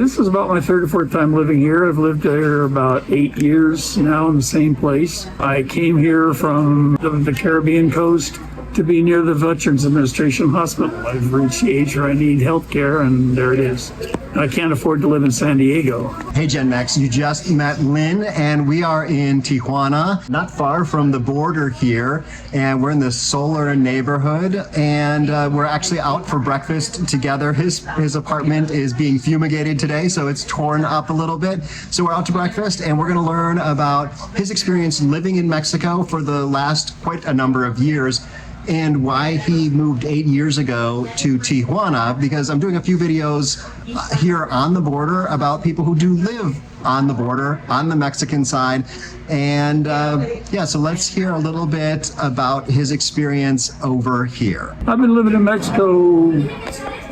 This is about my third or fourth time living here. I've lived here about 8 years now in the same place. I came here from the Caribbean coast to be near the Veterans Administration Hospital. I've reached the age where I need health care, and there it is. I can't afford to live in San Diego. Hey Gen Max, you just met Lynn, and we are in Tijuana, not far from the border here, and we're in the Solar neighborhood, and we're actually out for breakfast together. His apartment is being fumigated today, so it's torn up a little bit. So we're out to breakfast, and we're going to learn about his experience living in Mexico for the last quite a number of years, and why he moved 8 years ago to Tijuana, because I'm doing a few videos here on the border about people who do live on the border, on the Mexican side. And yeah, so let's hear a little bit about his experience over here. I've been living in Mexico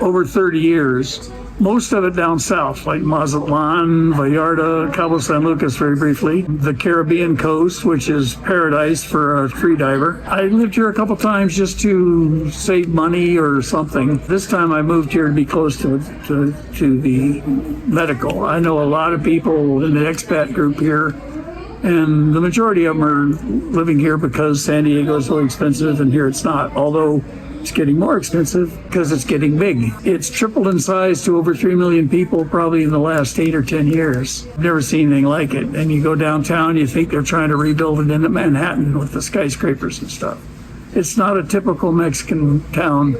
over 30 years. Most of it down south, like Mazatlan, Vallarta, Cabo San Lucas, very briefly. The Caribbean coast, which is paradise for a free diver. I lived here a couple times just to save money or something. This time I moved here to be close to the medical. I know a lot of people in the expat group here, and the majority of them are living here because San Diego is so expensive and here it's not. Although it's getting more expensive because it's getting big. It's tripled in size to over 3 million people probably in the last 8 or 10 years. I've never seen anything like it. And you go downtown, you think they're trying to rebuild it into Manhattan with the skyscrapers and stuff. It's not a typical Mexican town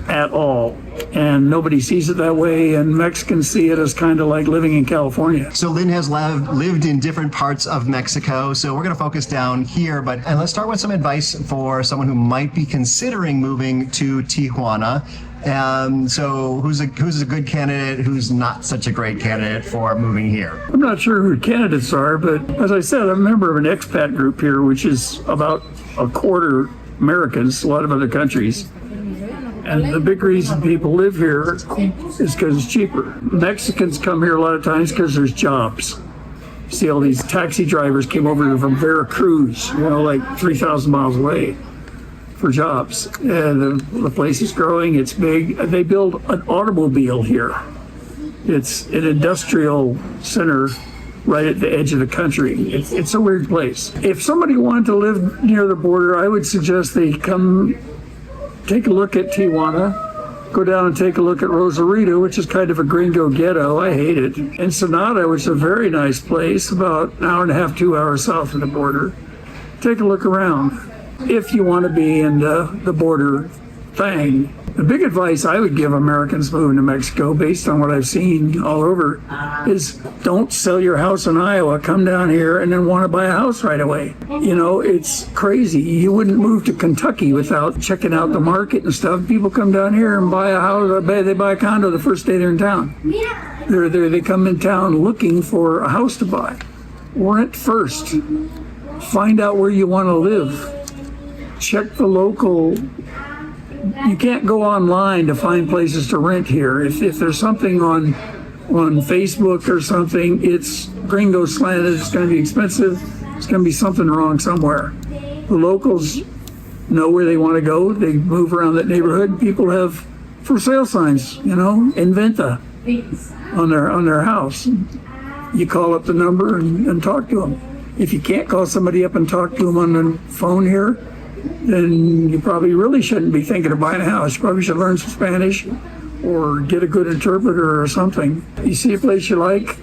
at all. And nobody sees it that way, and Mexicans see it as kind of like living in California. So Lynn has lived in different parts of Mexico, so we're going to focus down here, and let's start with some advice for someone who might be considering moving to Tijuana. So who's a good candidate, who's not such a great candidate for moving here? I'm not sure who candidates are, but as I said, I'm a member of an expat group here, which is about a quarter Americans, a lot of other countries. And the big reason people live here is because it's cheaper. Mexicans come here a lot of times because there's jobs. You see all these taxi drivers came over here from Veracruz, like 3,000 miles away for jobs. And the place is growing, it's big. They build an automobile here. It's an industrial center right at the edge of the country. It's a weird place. If somebody wanted to live near the border, I would suggest they come take a look at Tijuana, go down and take a look at Rosarito, which is kind of a Gringo ghetto. I hate it. Ensenada, which is a very nice place, about an hour and a half, 2 hours south of the border. Take a look around if you want to be in the border thing. The big advice I would give Americans moving to Mexico, based on what I've seen all over, is don't sell your house in Iowa, come down here, and then want to buy a house right away. It's crazy. You wouldn't move to Kentucky without checking out the market and stuff. People come down here and buy a house, they buy a condo the first day they're in town. They come in town looking for a house to buy. Rent first. Find out where you want to live. Check the local. You can't go online to find places to rent here. If there's something on Facebook or something, it's Gringo slanted, it's going to be expensive, it's going to be something wrong somewhere. The locals know where they want to go. They move around that neighborhood. People have for sale signs, in venta on their house. You call up the number and talk to them. If you can't call somebody up and talk to them on the phone here, then you probably really shouldn't be thinking of buying a house. You probably should learn some Spanish or get a good interpreter or something. You see a place you like,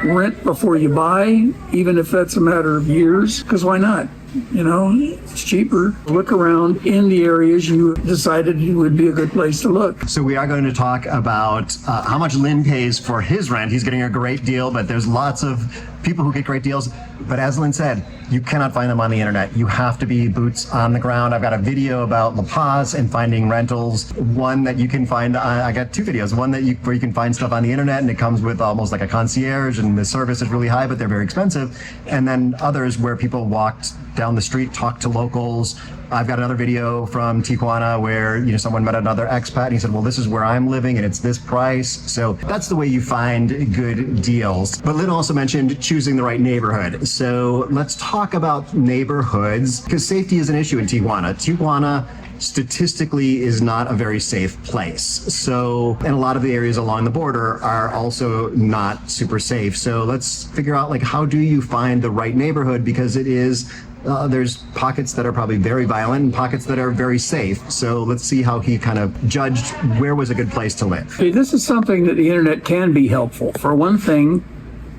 rent before you buy, even if that's a matter of years, because why not? It's cheaper. Look around in the areas you decided would be a good place to look. So we are going to talk about how much Lynn pays for his rent. He's getting a great deal, but there's lots of people who get great deals. But as Lynn said, you cannot find them on the internet. You have to be boots on the ground. I've got a video about La Paz and finding rentals. One that you can find, I got 2 videos. One where you can find stuff on the internet and it comes with almost like a concierge and the service is really high, but they're very expensive. And then others where people walked down the street, talked to locals. I've got another video from Tijuana where someone met another expat and he said, well, this is where I'm living and it's this price. So that's the way you find good deals. But Lynn also mentioned choosing the right neighborhood. So let's talk about neighborhoods, because safety is an issue in Tijuana. Tijuana statistically is not a very safe place. So, and a lot of the areas along the border are also not super safe. So let's figure out, like, how do you find the right neighborhood? Because it is, there's pockets that are probably very violent and pockets that are very safe. So let's see how he kind of judged where was a good place to live. Okay, this is something that the internet can be helpful. For one thing,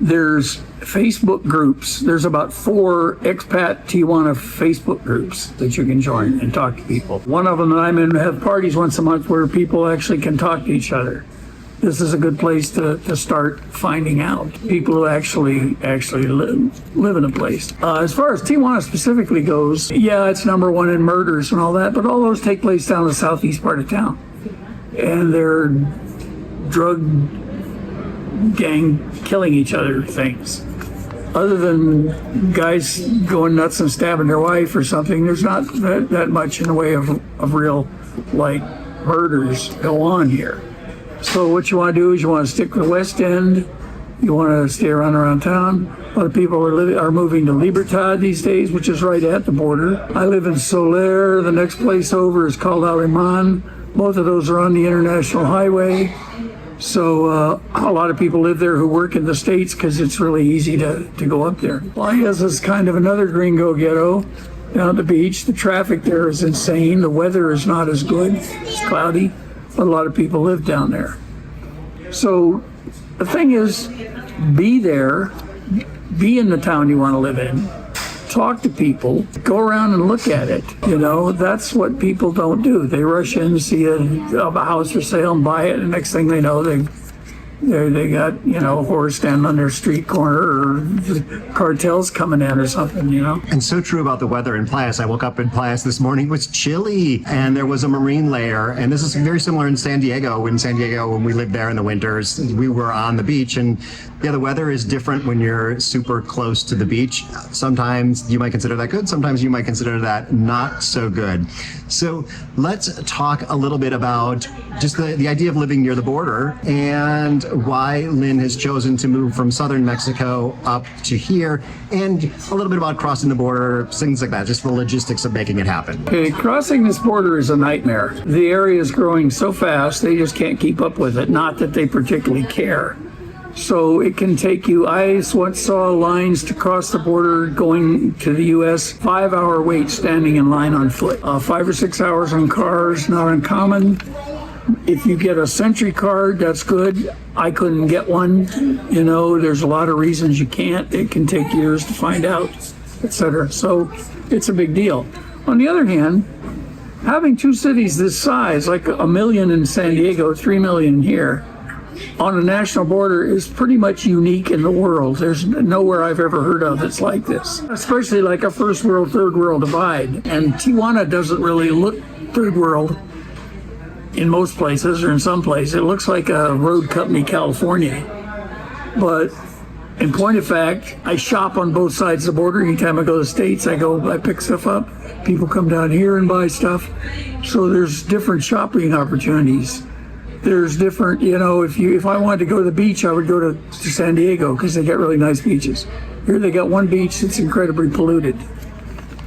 there's Facebook groups. There's about 4 expat Tijuana Facebook groups that you can join and talk to people. One of them that I'm in have parties once a month where people actually can talk to each other. This is a good place to start finding out people who actually live in a place. As far as Tijuana specifically goes, yeah, it's number one in murders and all that, but all those take place down in the southeast part of town. And they're drug gang killing each other things. Other than guys going nuts and stabbing their wife or something, there's not that much in the way of real, like, murders go on here. So what you want to do is you want to stick to the West End. You want to stay around town. A lot of people are moving to Libertad these days, which is right at the border. I live in Soler. The next place over is called Alemán. Both of those are on the international highway. So a lot of people live there who work in the States because it's really easy to go up there. Playas is kind of another gringo ghetto down at the beach. The traffic there is insane. The weather is not as good. It's cloudy, but a lot of people live down there. So the thing is, be there, be in the town you want to live in, talk to people, go around and look at it. You know, that's what people don't do. They rush in, see a house for sale and buy it, and the next thing they know, they got, you know, a horse standing on their street corner or cartels coming in or something, you know. And so true about the weather in Playas. I woke up in Playas this morning, it was chilly and there was a marine layer. And this is very similar in San Diego. In San Diego, when we lived there in the winters, we were on the beach, and yeah, the weather is different when you're super close to the beach. Sometimes you might consider that good. Sometimes you might consider that not so good. So let's talk a little bit about just the idea of living near the border and why Lynn has chosen to move from southern Mexico up to here, and a little bit about crossing the border, things like that, just the logistics of making it happen. Okay, crossing this border is a nightmare. The area is growing so fast, they just can't keep up with it. Not that they particularly care. So it can take you, I once saw lines to cross the border going to the U.S., 5-hour wait standing in line on foot. 5 or 6 hours on cars, not uncommon. If you get a Century card, that's good. I couldn't get one. You know, there's a lot of reasons you can't. It can take years to find out, etc. So it's a big deal. On the other hand, having 2 cities this size, like 1 million in San Diego, 3 million here, on a national border is pretty much unique in the world. There's nowhere I've ever heard of that's like this, especially like a first world, third world divide. And Tijuana doesn't really look third world in most places, or in some places. It looks like a road company, California. But in point of fact, I shop on both sides of the border. Anytime I go to the States, I pick stuff up. People come down here and buy stuff. So there's different shopping opportunities. There's different, you know, if I wanted to go to the beach, I would go to San Diego because they got really nice beaches. Here they got one beach that's incredibly polluted,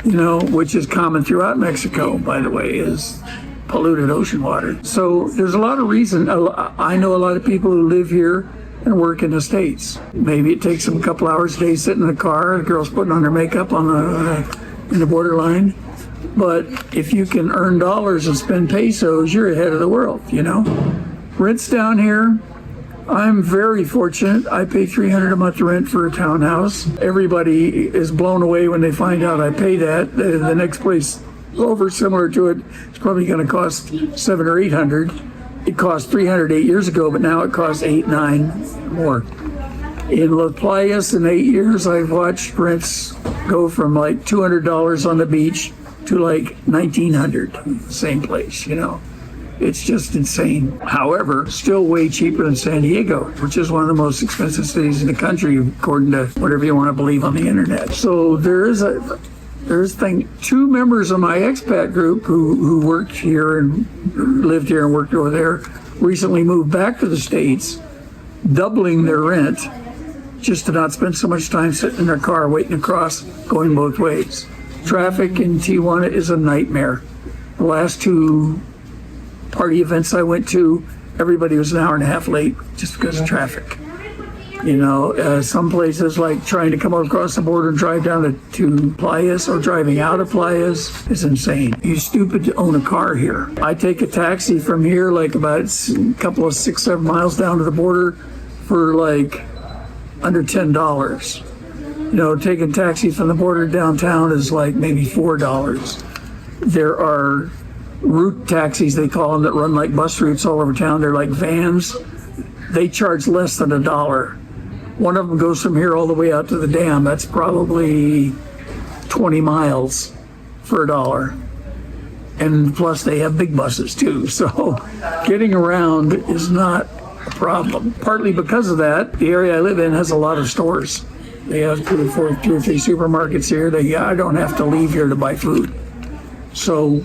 you know, which is common throughout Mexico, by the way, is polluted ocean water. So there's a lot of reason. I know a lot of people who live here and work in the States. Maybe it takes them a couple hours a day sitting in the car. The girl's putting on her makeup in the borderline. But if you can earn dollars and spend pesos, you're ahead of the world, you know. Rent's down here. I'm very fortunate. I pay $300 a month rent for a townhouse. Everybody is blown away when they find out I pay that. The next place over similar to it is probably going to cost $700 or $800. It cost $300 8 years ago, but now it costs $8, $9 more. In La Playas, in 8 years, I've watched rents go from like $200 on the beach to like $1,900, same place, you know. It's just insane. However, still way cheaper than San Diego, which is one of the most expensive cities in the country, according to whatever you want to believe on the internet. So there's 2 members of my expat group who worked here and lived here and worked over there, recently moved back to the States, doubling their rent just to not spend so much time sitting in their car waiting to cross, going both ways. Traffic in Tijuana is a nightmare. The last two party events I went to, everybody was an hour and a half late just because of traffic. Some places like trying to come across the border and drive down to Playas or driving out of Playas is insane. You're stupid to own a car here. I take a taxi from here like about a couple of 6-7 miles down to the border for like under $10. Taking taxi from the border downtown is like maybe $4. There are route taxis, they call them, that run like bus routes all over town. They're like vans. They charge less than $1. One of them goes from here all the way out to the dam. That's probably 20 miles for $1. And plus they have big buses too. So getting around is not a problem. Partly because of that, the area I live in has a lot of stores. They have 2 or 3 supermarkets here. I don't have to leave here to buy food. So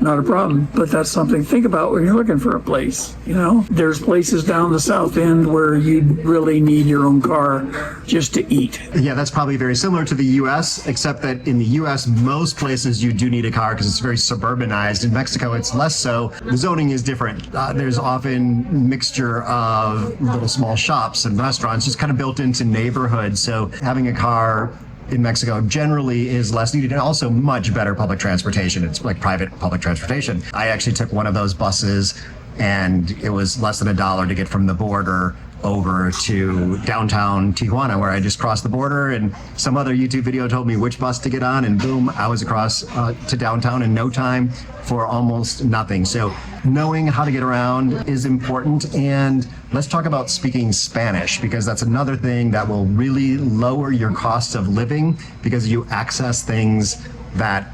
not a problem, but that's something to think about when you're looking for a place. There's places down the south end where you really need your own car just to eat. Yeah, that's probably very similar to the U.S., except that in the U.S., most places you do need a car because it's very suburbanized. In Mexico, it's less so. The zoning is different. There's often mixture of little small shops and restaurants just kind of built into neighborhoods. So having a car in Mexico generally is less needed, and also much better public transportation. It's like private public transportation. I actually took one of those buses, and it was less than $1 to get from the border over to downtown Tijuana, where I just crossed the border, and some other YouTube video told me which bus to get on, and boom, I was across to downtown in no time for almost nothing. So knowing how to get around is important. And let's talk about speaking Spanish, because that's another thing that will really lower your cost of living, because you access things that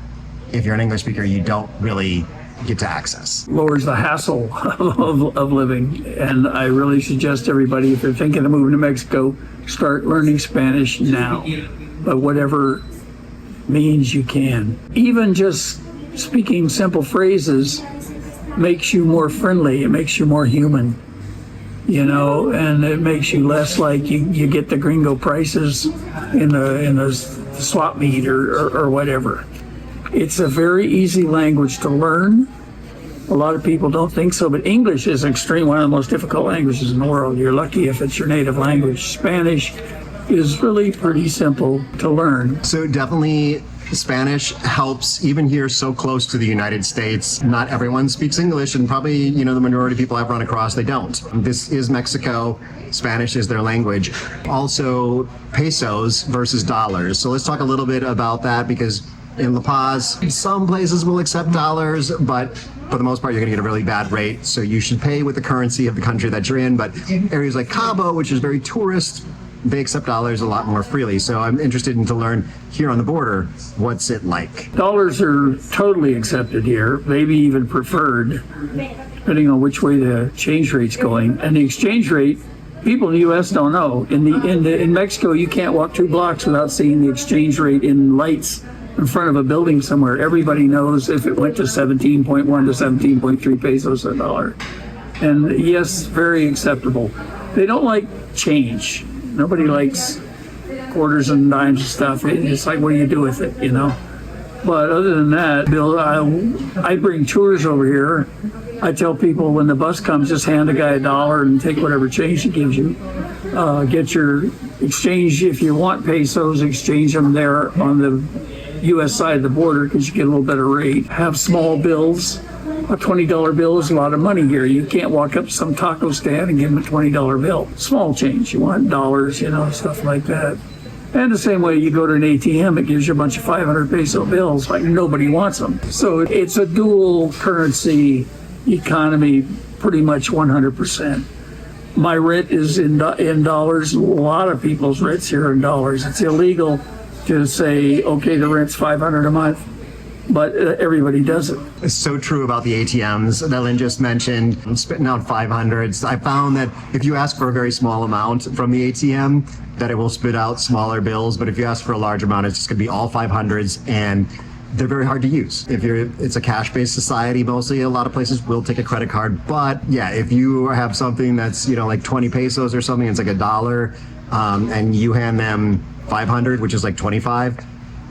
if you're an English speaker, you don't really get to access. Lowers the hassle of living. And I really suggest everybody, if they're thinking of moving to Mexico, start learning Spanish now, by whatever means you can. Even just speaking simple phrases makes you more friendly. It makes you more human, and it makes you less like you get the Gringo prices in the swap meet or whatever. It's a very easy language to learn. A lot of people don't think so, but English is one of the most difficult languages in the world. You're lucky if it's your native language. Spanish is really pretty simple to learn. So definitely Spanish helps, even here so close to the United States. Not everyone speaks English, and probably, the majority of people I've run across, they don't. This is Mexico. Spanish is their language. Also, pesos versus dollars. So let's talk a little bit about that, because in La Paz, some places will accept dollars, but for the most part, you're going to get a really bad rate. So you should pay with the currency of the country that you're in. But areas like Cabo, which is very tourist, they accept dollars a lot more freely. So I'm interested to learn here on the border, what's it like? Dollars are totally accepted here, maybe even preferred, depending on which way the exchange rate's going. And the exchange rate, people in the U.S. don't know. In Mexico, you can't walk 2 blocks without seeing the exchange rate in lights in front of a building somewhere. Everybody knows if it went to 17.1 to 17.3 pesos a dollar. And yes, very acceptable. They don't like change. Nobody likes quarters and dimes and stuff. It's like, what do you do with it, But other than that, Bill, I bring tours over here. I tell people when the bus comes, just hand the guy $1 and take whatever change he gives you. Get your exchange, if you want pesos, exchange them there on the U.S. side of the border, because you get a little better rate. Have small bills. A $20 bill is a lot of money here. You can't walk up to some taco stand and give them a $20 bill. Small change. You want dollars, stuff like that. And the same way you go to an ATM, it gives you a bunch of 500 peso bills, like nobody wants them. So it's a dual currency economy, pretty much 100%. My rent is in dollars. A lot of people's rents here are in dollars. It's illegal to say, okay, the rent's $500 a month, but everybody does it. It's so true about the ATMs that Lynn just mentioned. I'm spitting out 500s. I found that if you ask for a very small amount from the ATM, that it will spit out smaller bills. But if you ask for a large amount, it's just going to be all 500s, and they're very hard to use. It's a cash-based society mostly. A lot of places will take a credit card, but yeah, if you have something that's like 20 pesos or something, it's like $1, and you hand them 500, which is like 25,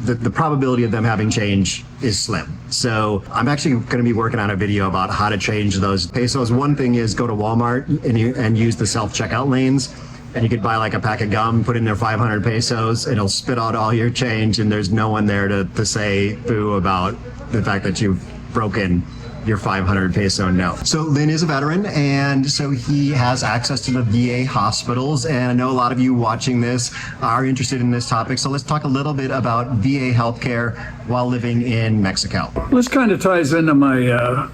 the probability of them having change is slim. So I'm actually going to be working on a video about how to change those pesos. One thing is go to Walmart and use the self-checkout lanes. And you could buy like a pack of gum, put in there 500 pesos, and it'll spit out all your change, and there's no one there to say boo about the fact that you've broken your 500 peso note. So Lynn is a veteran, and so he has access to the VA hospitals, and I know a lot of you watching this are interested in this topic, so let's talk a little bit about VA healthcare while living in Mexico. This kind of ties into my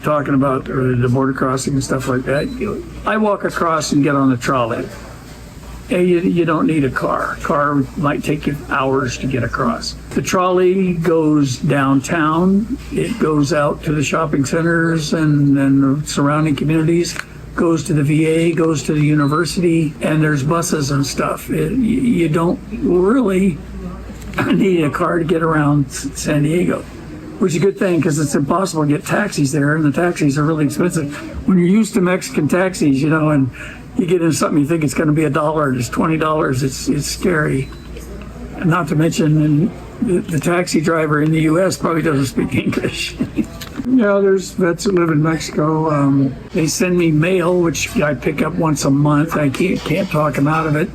talking about the border crossing and stuff like that. I walk across and get on the trolley. You don't need a car. Car might take you hours to get across. The trolley goes downtown. It goes out to the shopping centers and the surrounding communities, goes to the VA, goes to the university, and there's buses and stuff. You don't really need a car to get around San Diego, which is a good thing because it's impossible to get taxis there, and the taxis are really expensive. When you're used to Mexican taxis, and you get in something you think it's going to be $1, it's $20. It's scary. And not to mention, the taxi driver in the U.S. probably doesn't speak English. Yeah, there's vets that live in Mexico. They send me mail, which I pick up once a month. I can't talk them out of it.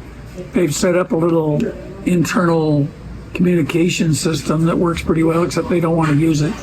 They've set up a little internal communication system that works pretty well, except they don't want to use it.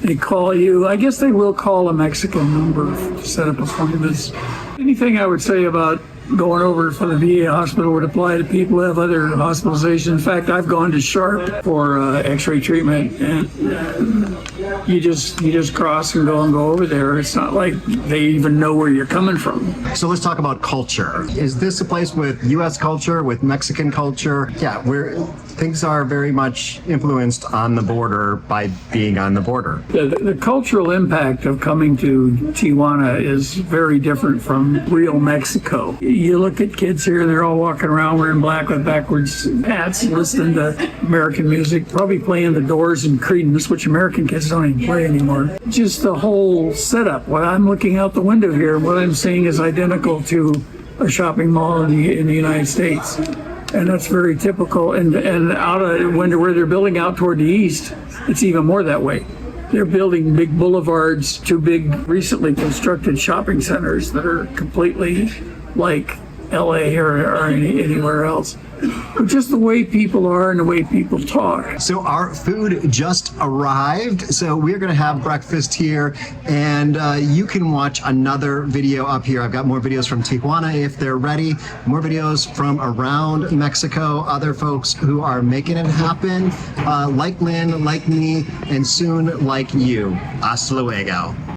They call you. I guess they will call a Mexican number to set up appointments. Anything I would say about going over for the VA hospital would apply to people who have other hospitalizations. In fact, I've gone to Sharp for X-ray treatment, and you just cross and go over there. It's not like they even know where you're coming from. So let's talk about culture. Is this a place with U.S. culture, with Mexican culture? Yeah, where things are very much influenced on the border by being on the border. The cultural impact of coming to Tijuana is very different from real Mexico. You look at kids here, they're all walking around wearing black with backwards hats, listening to American music, probably playing the Doors and Creedence, which American kids don't even play anymore. Just the whole setup. When I'm looking out the window here, what I'm seeing is identical to a shopping mall in the United States. And that's very typical. And out of where they're building out toward the east, it's even more that way. They're building big boulevards, two big recently constructed shopping centers that are completely like LA or anywhere else. But just the way people are and the way people talk. So our food just arrived. So we're going to have breakfast here, and you can watch another video up here. I've got more videos from Tijuana if they're ready, more videos from around Mexico, other folks who are making it happen, like Lynn, like me, and soon like you. Hasta luego.